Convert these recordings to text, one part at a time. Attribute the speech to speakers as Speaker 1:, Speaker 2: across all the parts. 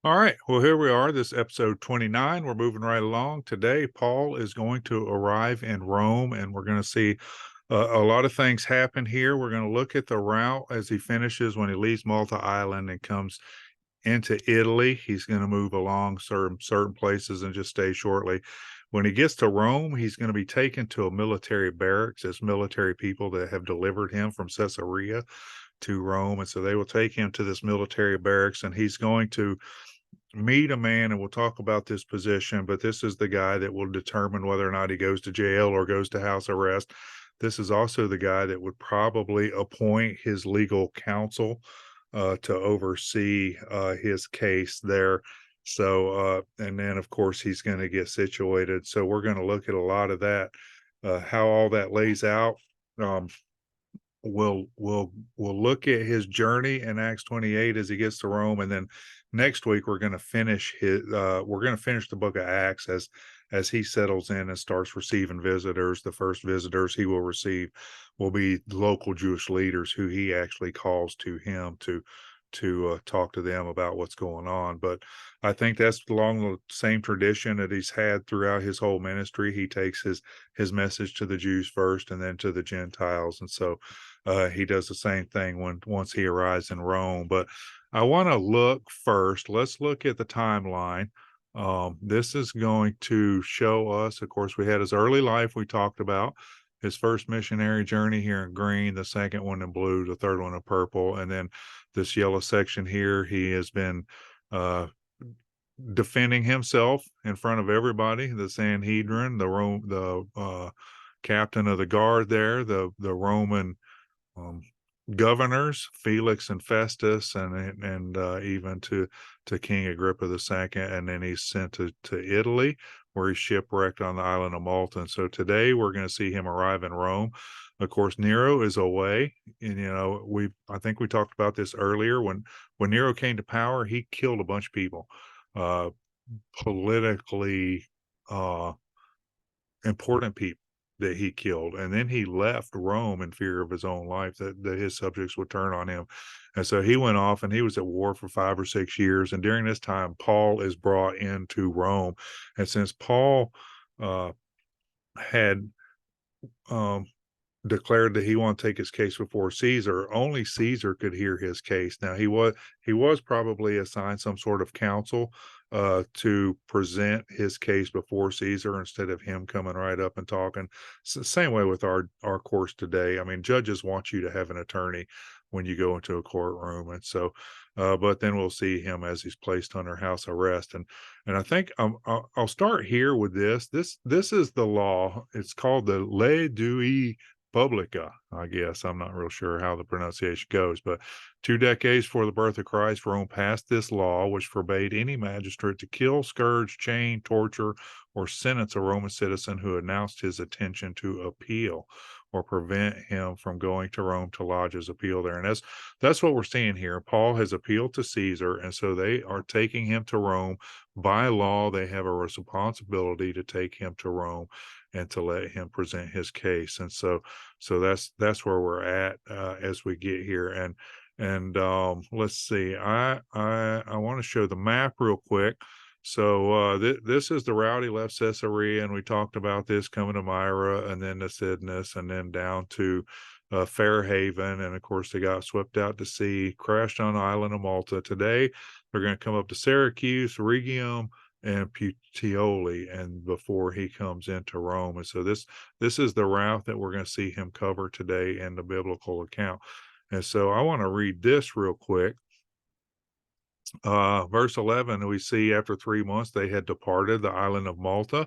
Speaker 1: All right. Well, here we are. This episode 29. We're moving right along. Today, Paul is going to arrive in Rome, and we're going to see a lot of things happen here. We're going to look at the route as he finishes when he leaves Malta Island and comes into Italy. He's going to move along certain places and just stay shortly. When he gets to Rome, he's going to be taken to a military barracks. As military people that have delivered him from Caesarea to Rome. And so they will take him to this military barracks, and he's going to meet a man, and we'll talk about this position, but this is the guy that will determine whether or not he goes to jail or goes to house arrest. This is also the guy that would probably appoint his legal counsel to oversee his case there. So, and then of course he's going to get situated. So we're going to look at a lot of that, how all that lays out. Um, we'll look at his journey in Acts 28 as he gets to Rome, and then next week we're going to finish the book of Acts as he settles in and starts receiving visitors. The first visitors he will receive will be local Jewish leaders who he actually calls to him to talk to them about what's going on. But I think that's along the same tradition that he's had throughout his whole ministry. He takes his message to the Jews first and then to the Gentiles. And so he does the same thing once he arrives in Rome. But I want to look first. Let's look at the timeline. This is going to show us, of course, we had his early life we talked about, his first missionary journey here in green, the second one in blue, the third one in purple, and then this yellow section here, he has been uh, defending himself in front of everybody, the Sanhedrin, the captain of the guard there, the Roman um, governors, Felix and Festus, and even to King Agrippa II, and then he's sent to Italy, where he's shipwrecked on the island of Malta. And so today we're going to see him arrive in Rome. Of course, Nero is away, and I think we talked about this earlier. When Nero came to power, he killed a bunch of people, uh, politically uh, important people that he killed, and then he left Rome in fear of his own life that his subjects would turn on him. And so he went off and he was at war for 5 or 6 years, and during this time Paul is brought into Rome. And since Paul uh, had um, declared that he wanted to take his case before Caesar, only Caesar could hear his case. Now he was probably assigned some sort of counsel to present his case before Caesar instead of him coming right up and talking. Same way with our course today. I mean, judges want you to have an attorney when you go into a courtroom, and so. But then we'll see him as he's placed under house arrest, and I think I'll start here with this. This is the law. It's called the Le Dui Publica, I guess. I'm not real sure how the pronunciation goes, but 2 decades before the birth of Christ, Rome passed this law, which forbade any magistrate to kill, scourge, chain, torture, or sentence a Roman citizen who announced his intention to appeal or prevent him from going to Rome to lodge his appeal there. And that's what we're seeing here. Paul has appealed to Caesar, and so they are taking him to Rome. By law, they have a responsibility to take him to Rome and to let him present his case. And so that's where we're at as we get here. And let's see. I want to show the map real quick. So this is the route he left Caesarea, and we talked about this coming to Myra, and then to Cydnus, and then down to Fairhaven, and of course they got swept out to sea, crashed on the island of Malta. Today they're going to come up to Syracuse, Rhegium, and Puteoli, and before he comes into Rome. And so this is the route that we're going to see him cover today in the biblical account. And so I want to read this real quick. Verse 11, we see after 3 months they had departed the island of Malta.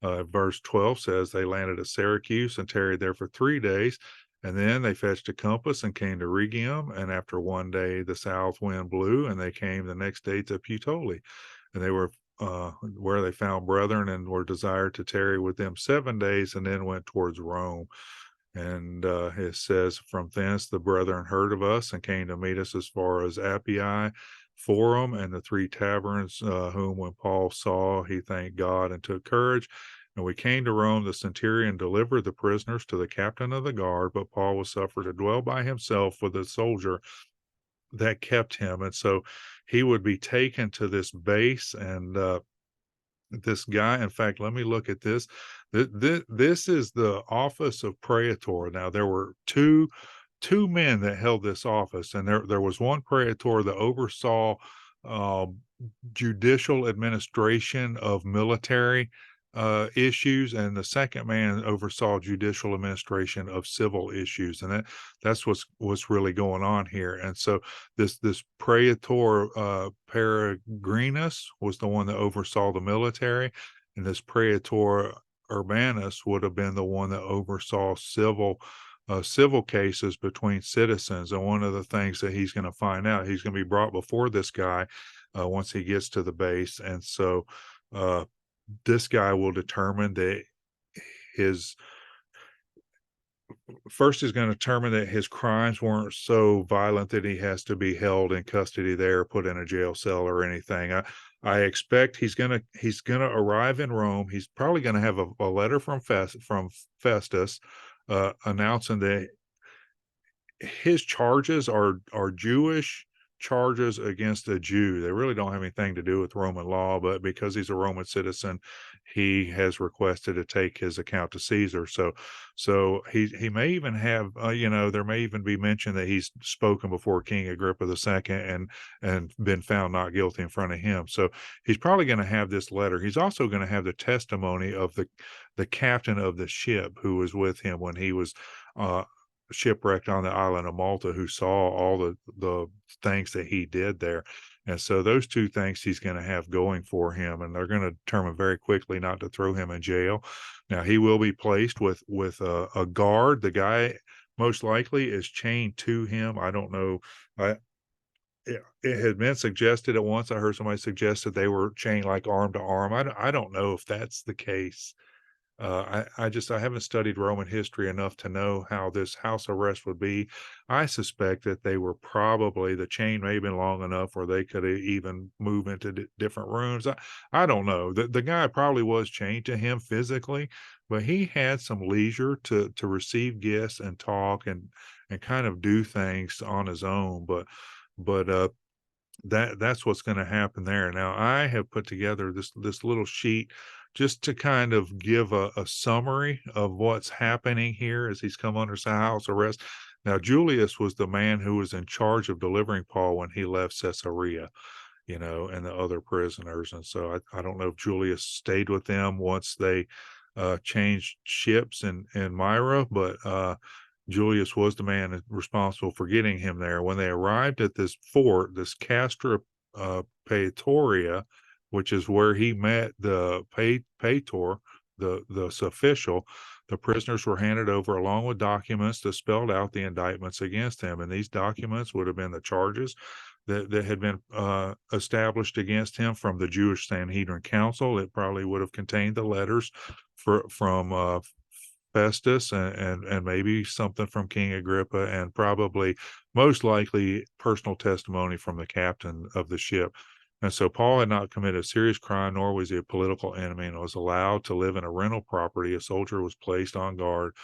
Speaker 1: Verse 12 says they landed at Syracuse and tarried there for 3 days. And then they fetched a compass and came to Rhegium. And after one day, the south wind blew, and they came the next day to Puteoli. And they were where they found brethren and were desired to tarry with them 7 days, and then went towards Rome. And it says, from thence the brethren heard of us and came to meet us as far as Appii, Forum, and the three taverns, whom when Paul saw, he thanked God and took courage. And we came to Rome. The centurion delivered the prisoners to the captain of the guard, but Paul was suffered to dwell by himself with a soldier that kept him, and so he would be taken to this base, and this guy, in fact, let me look at this. This is the office of Praetor. Now, there were two men that held this office, and there was one Praetor that oversaw um, judicial administration of military issues, and the second man oversaw judicial administration of civil issues, and that's what's really going on here. And so this Praetor Peregrinus was the one that oversaw the military, and this Praetor Urbanus would have been the one that oversaw civil cases between citizens. And one of the things that he's going to find out, he's going to be brought before this guy once he gets to the base, and so uh, this guy will determine that his first is going to determine that his crimes weren't so violent that he has to be held in custody there, put in a jail cell or anything. I expect he's gonna arrive in Rome. He's probably gonna have a letter from Festus announcing that his charges are Jewish charges against a Jew. They really don't have anything to do with Roman law, but because he's a Roman citizen, he has requested to take his account to Caesar. So he may even have there may even be mention that he's spoken before King Agrippa II and been found not guilty in front of him. So he's probably going to have this letter. He's also going to have the testimony of the captain of the ship who was with him when he was uh, shipwrecked on the island of Malta, who saw all the things that he did there. And so those two things he's going to have going for him, and they're going to determine very quickly not to throw him in jail. Now he will be placed with a guard. The guy most likely is chained to him. I don't know. It had been suggested at once. I heard somebody suggest that they were chained like arm to arm. I don't know if that's the case. I haven't studied Roman history enough to know how this house arrest would be. I suspect that they were probably the chain may have been long enough where they could even move into different rooms. I don't know. The guy probably was chained to him physically, but he had some leisure to receive guests and talk and kind of do things on his own. But that's what's going to happen there. Now, I have put together this little sheet just to kind of give a summary of what's happening here as he's come under house arrest. Now, Julius was the man who was in charge of delivering Paul when he left Caesarea, and the other prisoners. And so I don't know if Julius stayed with them once they changed ships in Myra, but Julius was the man responsible for getting him there. When they arrived at this fort, this Castra Praetoria, which is where he met the Praetor, the official, the prisoners were handed over along with documents that spelled out the indictments against him. And these documents would have been the charges that had been established against him from the Jewish Sanhedrin Council. It probably would have contained the letters from Festus and maybe something from King Agrippa, and probably most likely personal testimony from the captain of the ship. And so Paul had not committed a serious crime, nor was he a political enemy, and was allowed to live in a rental property. A soldier was placed on guard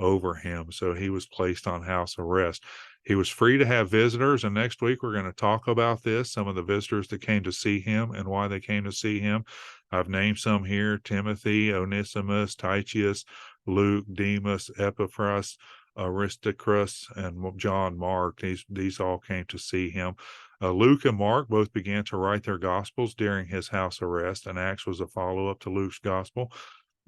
Speaker 1: over him, so he was placed on house arrest. He was free to have visitors, and next week we're going to talk about this, some of the visitors that came to see him and why they came to see him. I've named some here: Timothy, Onesimus, Tychius, Luke, Demas, Epaphras, Aristarchus, and John Mark. These all came to see him. Luke and Mark both began to write their gospels during his house arrest, and Acts was a follow-up to Luke's gospel.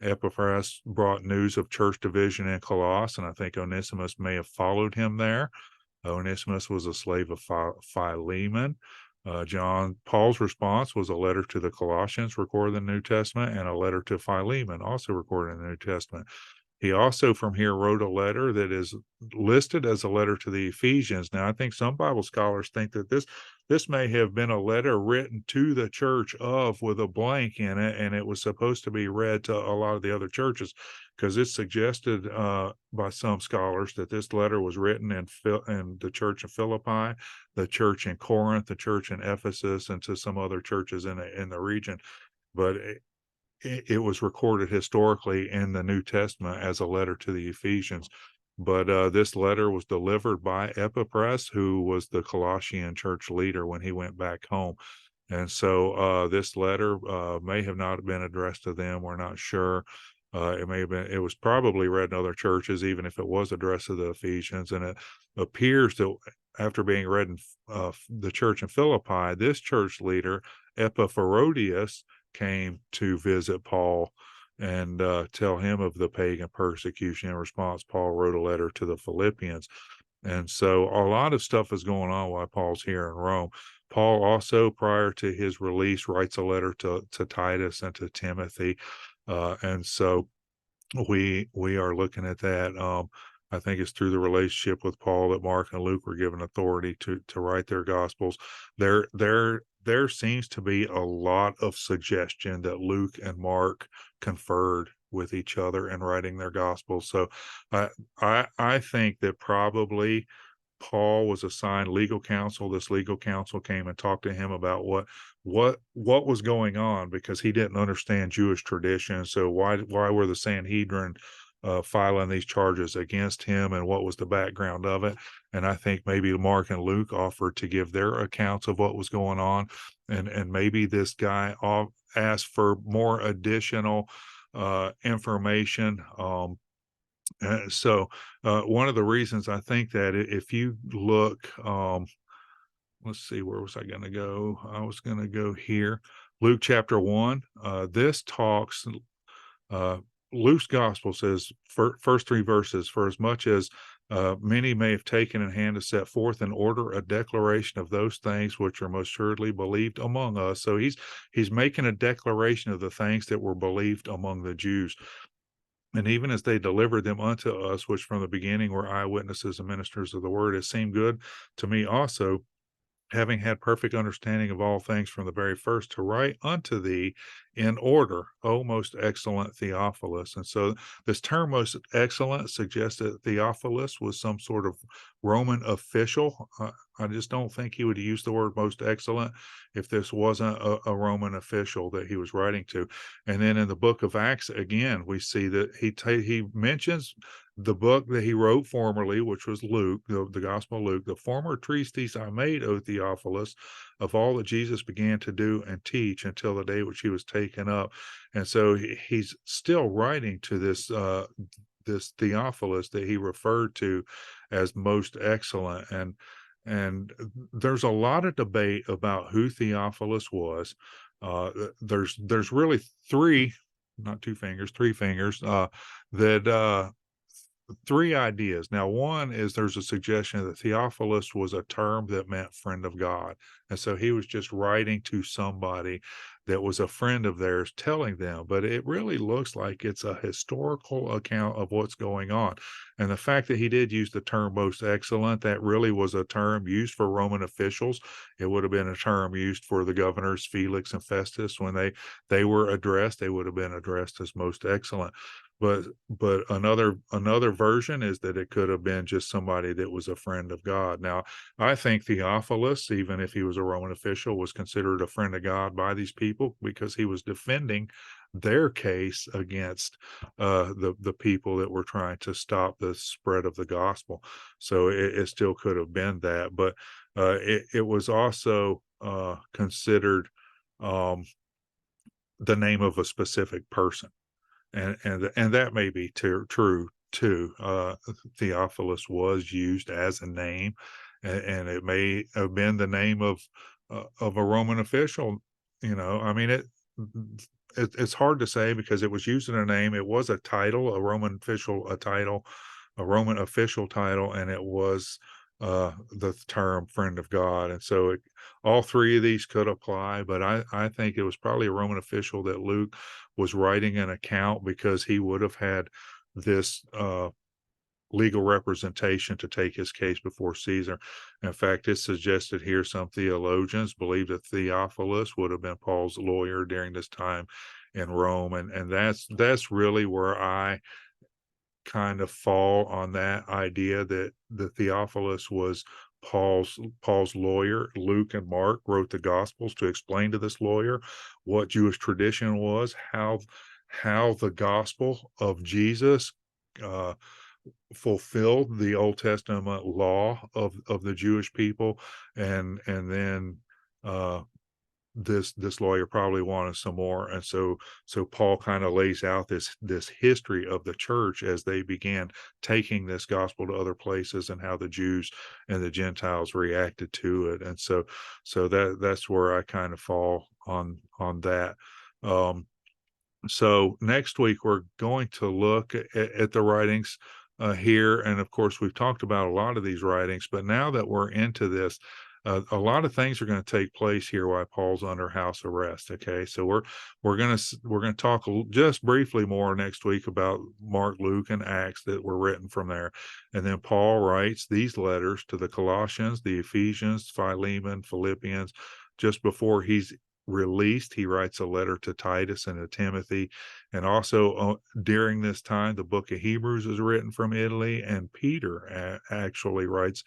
Speaker 1: Epaphras brought news of church division in Colossus, and I think Onesimus may have followed him there. Onesimus was a slave of Philemon. Paul's response was a letter to the Colossians recorded in the New Testament, and a letter to Philemon also recorded in the New Testament. He also from here wrote a letter that is listed as a letter to the Ephesians. Now, I think some Bible scholars think that this may have been a letter written to the church with a blank in it, and it was supposed to be read to a lot of the other churches, because it's suggested by some scholars that this letter was written in the church of Philippi, the church in Corinth, the church in Ephesus, and to some other churches in the region. But it was recorded historically in the New Testament as a letter to the Ephesians. but this letter was delivered by Epaphras, who was the Colossian church leader when he went back home. And so this letter may have not been addressed to them. We're not sure. It may have been, it was probably read in other churches, even if it was addressed to the Ephesians. And it appears that after being read in the church in Philippi, this church leader, Epaphroditus, came to visit Paul and tell him of the pagan persecution. In response, Paul wrote a letter to the Philippians. And so a lot of stuff is going on while Paul's here in Rome. Paul also, prior to his release, writes a letter to Titus and to Timothy. And so we are looking at that. I think it's through the relationship with Paul that Mark and Luke were given authority to write their gospels. There seems to be a lot of suggestion that Luke and Mark conferred with each other in writing their gospels. So I think that probably Paul was assigned legal counsel. This legal counsel came and talked to him about what was going on, because he didn't understand Jewish tradition. So why were the Sanhedrin filing these charges against him, and what was the background of it? And I think maybe Mark and Luke offered to give their accounts of what was going on, and maybe this guy asked for more additional information. One of the reasons I think that, if you look, let's see, where was I going to go? I was going to go here. Luke chapter 1. This talks, uh, Luke's gospel says, first three verses, for as much as many may have taken in hand to set forth in order a declaration of those things which are most assuredly believed among us. So he's making a declaration of the things that were believed among the Jews. And even as they delivered them unto us, which from the beginning were eyewitnesses and ministers of the word, it seemed good to me also, having had perfect understanding of all things from the very first, to write unto thee in order, O most excellent Theophilus. And so this term most excellent suggests that Theophilus was some sort of Roman official. I just don't think he would use the word most excellent if this wasn't a Roman official that he was writing to. And then in the book of Acts, again, we see that he mentions the book that he wrote formerly, which was Luke, the Gospel of Luke, the former treatise I made, O Theophilus, of all that Jesus began to do and teach until the day which he was taken up. And so he's still writing to this Theophilus that he referred to as most excellent. And there's a lot of debate about who Theophilus was. There's really three, not two fingers, three fingers, that three ideas. Now, one is there's a suggestion that Theophilus was a term that meant friend of God. And so he was just writing to somebody that was a friend of theirs, telling them, but it really looks like it's a historical account of what's going on. And the fact that he did use the term most excellent, that really was a term used for Roman officials. It would have been a term used for the governors Felix and Festus. When they were addressed, they would have been addressed as most excellent. But another version is that it could have been just somebody that was a friend of God. Now, I think Theophilus, even if he was a Roman official, was considered a friend of God by these people, because he was defending their case against the people that were trying to stop the spread of the gospel. So it still could have been that, but it was also considered the name of a specific person. And that may be true too. Theophilus was used as a name, and it may have been the name of a Roman official. I mean, it's hard to say because it was used in a name. It was a title, a Roman official title, and it was the term friend of God. And so all three of these could apply, but I think it was probably a Roman official that Luke was writing an account, because he would have had this legal representation to take his case before Caesar. In fact, it's suggested here some theologians believe that Theophilus would have been Paul's lawyer during this time in Rome, and that's really where I kind of fall on that idea that the Theophilus was Paul's lawyer. Luke and Mark wrote the Gospels to explain to this lawyer what Jewish tradition was, how the gospel of Jesus uh, fulfilled the Old Testament law of the Jewish people, and then uh, this lawyer probably wanted some more, and so Paul kind of lays out this history of the church as they began taking this gospel to other places, and how the Jews and the Gentiles reacted to it, and so that's where I kind of fall on that. Um, so next week we're going to look at the writings here, and of course we've talked about a lot of these writings, but now that we're into this, a lot of things are going to take place here while Paul's under house arrest. Okay, so we're gonna talk just briefly more next week about Mark, Luke, and Acts that were written from there, and then Paul writes these letters to the Colossians, the Ephesians, Philemon, Philippians. Just before he's released, he writes a letter to Titus and to Timothy. And also during this time, the book of Hebrews is written from Italy, and Peter actually writes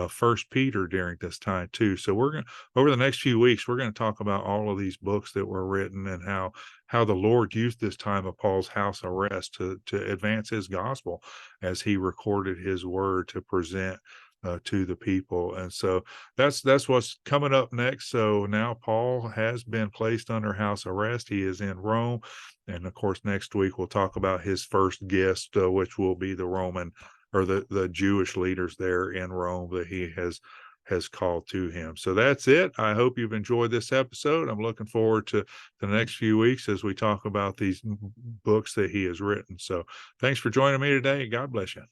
Speaker 1: First Peter during this time too. So we're going over the next few weeks, we're going to talk about all of these books that were written, and how the Lord used this time of Paul's house arrest to advance his gospel as he recorded his word to present to the people. And so that's what's coming up next. So now Paul has been placed under house arrest. He is in Rome, and of course next week we'll talk about his first guest, which will be the Roman, or the Jewish leaders there in Rome that he has called to him. So that's it. I hope you've enjoyed this episode. I'm looking forward to the next few weeks as we talk about these books that he has written. So thanks for joining me today. God bless you.